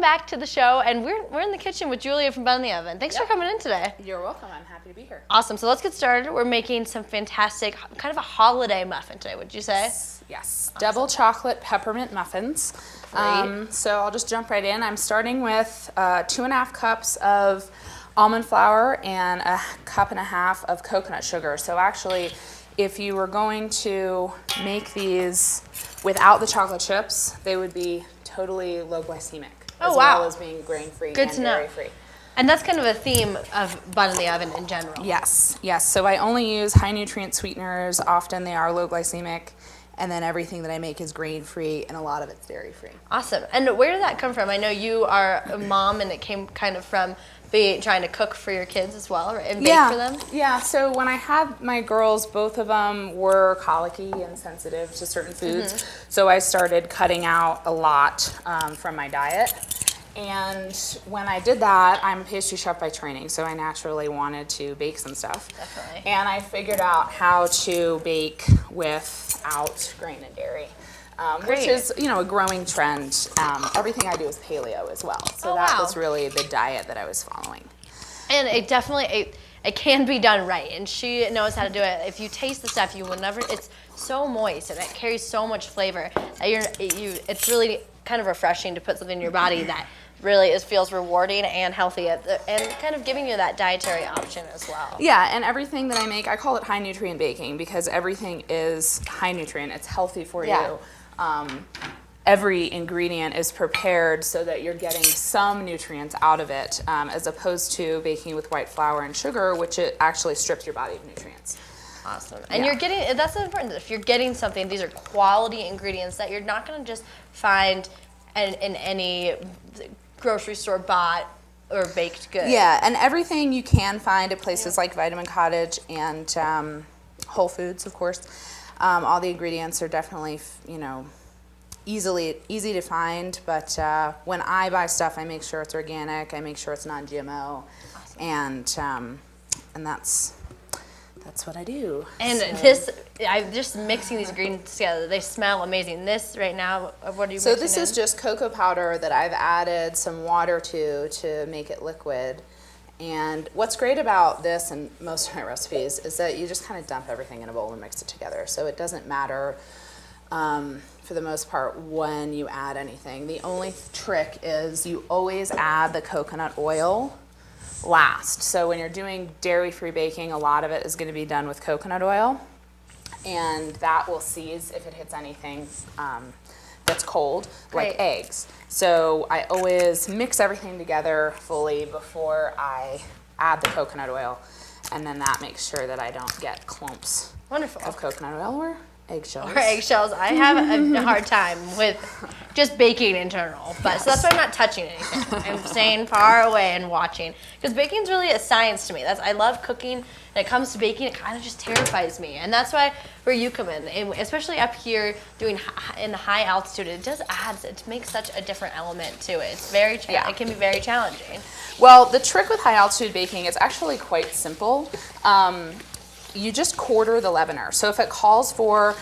back to the show, and we're in the kitchen with Julia from Bun in the Oven. Thanks for coming in today. You're welcome. I'm happy to be here. Awesome. So let's get started. We're making some fantastic, kind of a holiday muffin today, would you say? Yes. Awesome. Double chocolate peppermint muffins. So I'll just jump right in. I'm starting with 2.5 cups of almond flour and 1.5 cups of coconut sugar. So actually, if you were going to make these without the chocolate chips, they would be totally low glycemic, as well as being grain-free and dairy-free. And that's kind of a theme of Bun in the Oven in general. Yes. So I only use high nutrient sweeteners. Often they are low glycemic. And then everything that I make is grain-free, and a lot of it's dairy-free. Awesome. And where did that come from? I know you are a mom, and it came kind of from trying to cook for your kids as well, and bake for them? Yeah, so when I had my girls, both of them were colicky and sensitive to certain foods. Mm-hmm. So I started cutting out a lot from my diet. And when I did that, I'm a pastry chef by training, so I naturally wanted to bake some stuff. Definitely. And I figured out how to bake without grain and dairy, which is, a growing trend. Everything I do is paleo as well, so that was really the diet that I was following. And it definitely, it can be done right, and she knows how to do it. If you taste the stuff, you will never, it's so moist, and it carries so much flavor that it's really kind of refreshing to put something in your body that really feels rewarding and healthy, and kind of giving you that dietary option as well. Yeah, and everything that I make, I call it high nutrient baking because everything is high nutrient. It's healthy for you. Every ingredient is prepared so that you're getting some nutrients out of it, as opposed to baking with white flour and sugar, which it actually strips your body of nutrients. Awesome. And you're getting, that's important. If you're getting something, these are quality ingredients that you're not going to just find in any grocery store bought or baked good. Yeah, and everything you can find at places like Vitamin Cottage and Whole Foods, of course. All the ingredients are definitely, easy to find. But when I buy stuff, I make sure it's organic. I make sure it's non-GMO, awesome. And that's what I do. And I'm just mixing these ingredients together. They smell amazing. This right now, what are you mixing So this is just cocoa powder that I've added some water to make it liquid. And what's great about this and most of my recipes is that you just kind of dump everything in a bowl and mix it together. So it doesn't matter, for the most part, when you add anything. The only trick is you always add the coconut oil last. So when you're doing dairy-free baking, a lot of it is going to be done with coconut oil, and that will seize if it hits anything that's cold, like eggs. So I always mix everything together fully before I add the coconut oil, and then that makes sure that I don't get clumps of coconut oil or eggshells. I have a hard time with just baking in general, so that's why I'm not touching anything. I'm staying far away and watching, because baking is really a science to me. I love cooking. When it comes to baking, it kind of just terrifies me, and that's where you come in, and especially up here doing in high altitude. It makes such a different element to it. It's it can be very challenging. Well, the trick with high altitude baking is actually quite simple. You just quarter the leavener. So if it calls for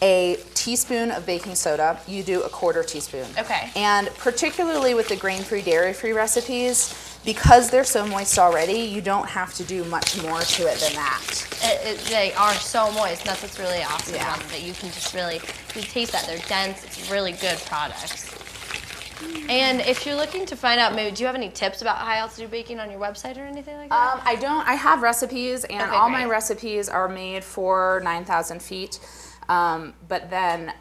a teaspoon of baking soda, you do a 1/4 teaspoon. Okay. And particularly with the grain-free, dairy-free recipes, because they're so moist already, you don't have to do much more to it than that. They are so moist, and that's what's really awesome about them, that you can just really taste that. They're dense. It's really good products. And if you're looking to find out, maybe, do you have any tips about high altitude baking on your website or anything like that? I don't. I have recipes, and all my recipes are made for 9,000 feet. But then,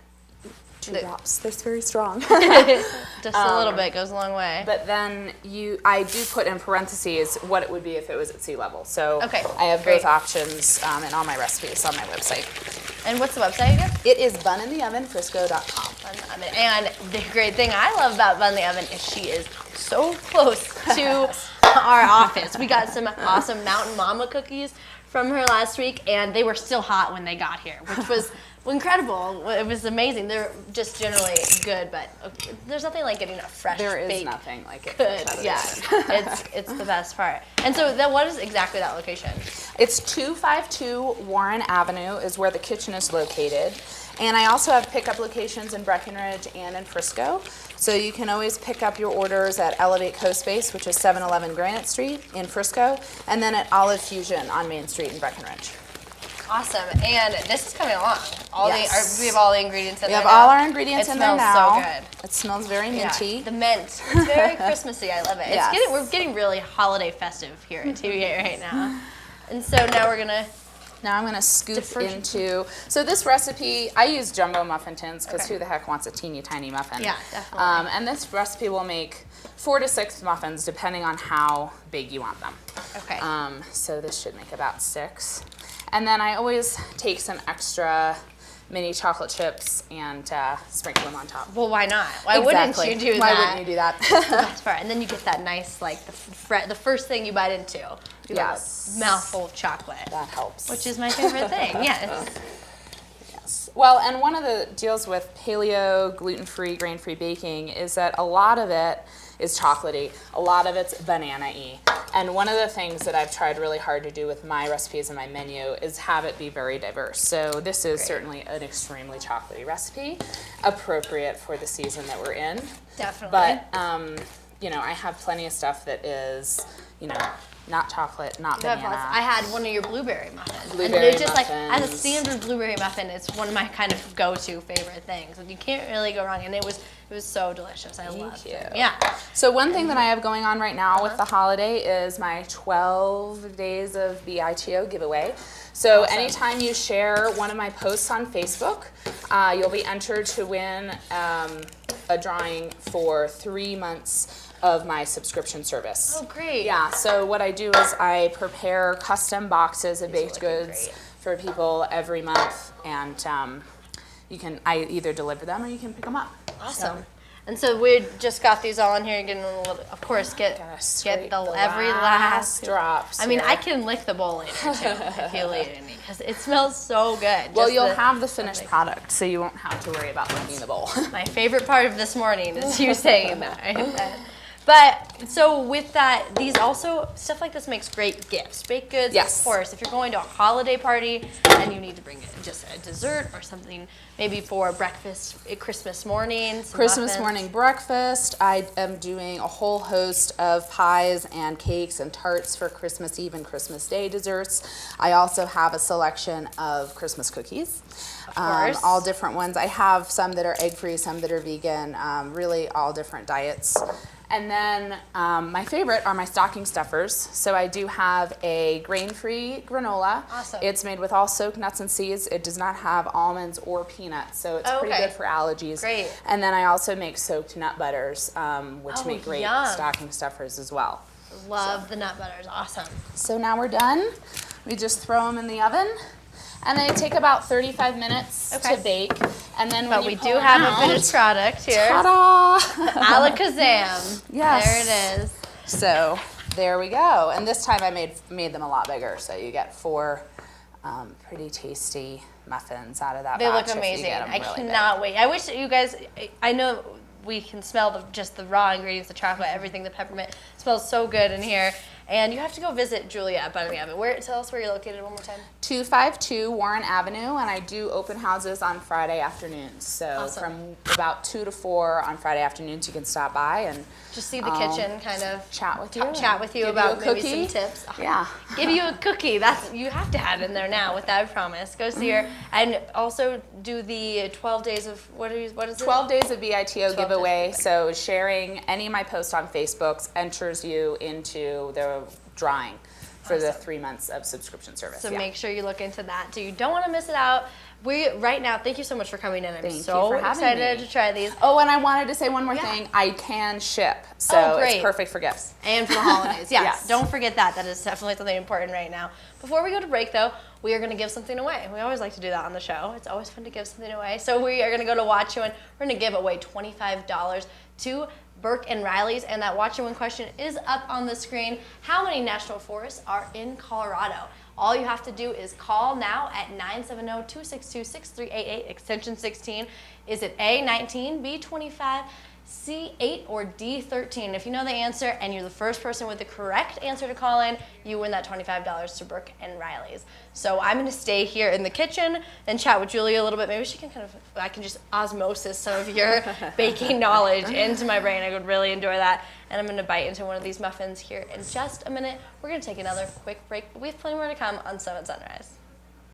drops. They're very strong. Just a little bit goes a long way. But then I do put in parentheses what it would be if it was at sea level. So I have both options in all my recipes on my website. And what's the website again? It is bunintheovenfrisco.com. And the great thing I love about Bun in the Oven is she is so close to our office. We got some awesome Mountain Mama cookies from her last week, and they were still hot when they got here, which was incredible. It was amazing. They're just generally good, but there's nothing like getting a fresh There is baked nothing like it. Good, yeah. It's the best part. And so then what is exactly that location? It's 252 Warren Avenue is where the kitchen is located. And I also have pickup locations in Breckenridge and in Frisco. So you can always pick up your orders at Elevate Coast Base, which is 711 Granite Street in Frisco, and then at Olive Fusion on Main Street in Breckenridge. Awesome. And this is coming along. Yes. We have all the ingredients in We there have now? all our ingredients in there now. It smells so good. It smells very minty. Yeah, the mint. It's very Christmassy. I love it. Yes. We're getting really holiday festive here at TVA right now. And so now we're gonna. Now I'm going to scoop into, so this recipe, I use jumbo muffin tins because who the heck wants a teeny tiny muffin? Yeah, definitely. And this recipe will make 4 to 6 muffins depending on how big you want them. Okay. So this should make about 6. And then I always take some extra mini chocolate chips and sprinkle them on top. Well, why not? Why wouldn't you do that? Why wouldn't you do that? That's the best part. And then you get that nice, like, the first thing you bite into. You Yes. have a mouthful of chocolate. That helps. Which is my favorite thing, yes. Yes. Well, and one of the deals with paleo, gluten-free, grain-free baking is that a lot of it is chocolatey. A lot of it's banana-y. And one of the things that I've tried really hard to do with my recipes and my menu is have it be very diverse. So this is certainly an extremely chocolatey recipe, appropriate for the season that we're in. Definitely. But, you know, I have plenty of stuff that is, you know, not chocolate, not banana. I had one of your blueberry muffins. Blueberry and it's just like, as a muffins. standard blueberry muffin, it's one of my kind of go-to favorite things. And you can't really go wrong. And it was so delicious. I loved it. Yeah. So one thing that I have going on right now with the holiday is my 12 days of BITO giveaway. So anytime you share one of my posts on Facebook, you'll be entered to win a drawing for 3 months of my subscription service. Oh, great. Yeah, so what I do is I prepare custom boxes of baked looking goods great. for people every month, and I either deliver them or you can pick them up. Awesome. And so we just got these all in here, getting a little, of course, get Scrape the every last drops. I mean, here. I can lick the bowl later too if you leave it in me because it smells so good. Well, Just you'll have the finished product, so you won't have to worry about licking the bowl. My favorite part of this morning is you saying that. But so with that, these also, stuff like this makes great gifts. Baked goods, Yes. of course, if you're going to a holiday party and you need to bring just a dessert or something, maybe for breakfast, Christmas morning. some Christmas muffins. morning breakfast. I am doing a whole host of pies and cakes and tarts for Christmas Eve and Christmas Day desserts. I also have a selection of Christmas cookies. Of course. All different ones. I have some that are egg-free, some that are vegan, really all different diets. And then my favorite are my stocking stuffers. So I do have a grain-free granola. Awesome. It's made with all soaked nuts and seeds. It does not have almonds or peanuts, so it's pretty good for allergies. Great. And then I also make soaked nut butters, which make great yum. stocking stuffers as well. Love the nut butters. Awesome. So now we're done. We just throw them in the oven. And they take about 35 minutes to bake. And then But when we you do pull have it a out, finished product here. ta-da! Alakazam. Yes. There it is. So there we go. And this time I made them a lot bigger. So you get 4 pretty tasty muffins out of that They batch look if you amazing. get 'em I really big. cannot wait. I wish that you guys, I know we can smell just the raw ingredients, the chocolate, everything, the peppermint. It smells so good in here. And you have to go visit Julia at Bun in the Oven. Tell us where you're located one more time. 252 Warren Avenue, and I do open houses on Friday afternoons. So Awesome. from about 2 to 4 on Friday afternoons, you can stop by and Just see the kitchen, kind of chat with you. chat with you give about a maybe cookie. some tips. Yeah. Give you a cookie. That's you have to have in there now with that promise. Go see her and also do the 12 days of what is it? 12 days of BITO days giveaway. of So sharing any of my posts on Facebook enters you into the drawing for the 3 months of subscription service. So Yeah. make sure you look into that too. You don't want to miss it out. We right now, thank you so much for coming in. I'm Thank you so for having excited me. to try these. Oh, and I wanted to say one more Yeah. thing. I can ship, so Oh, great. it's perfect for gifts. And for the holidays, yes. Yes. Don't forget that. That is definitely something important right now. Before we go to break, though, we are going to give something away. We always like to do that on the show. It's always fun to give something away. So we are going to go to Watch You Win. We're going to give away $25 to Burke and Riley's, and that Watch You Win question is up on the screen. How many national forests are in Colorado? All you have to do is call now at 970-262-6388, extension 16. Is it A, 19, B, 25, C8 or D13. If you know the answer and you're the first person with the correct answer to call in, you win that $25 to Brooke and Riley's. So I'm going to stay here in the kitchen and chat with Julie a little bit. Maybe she can I can just osmosis some of your baking knowledge into my brain. I would really enjoy that. And I'm going to bite into one of these muffins here in just a minute. We're going to take another quick break, but we have plenty more to come on Summit Sunrise.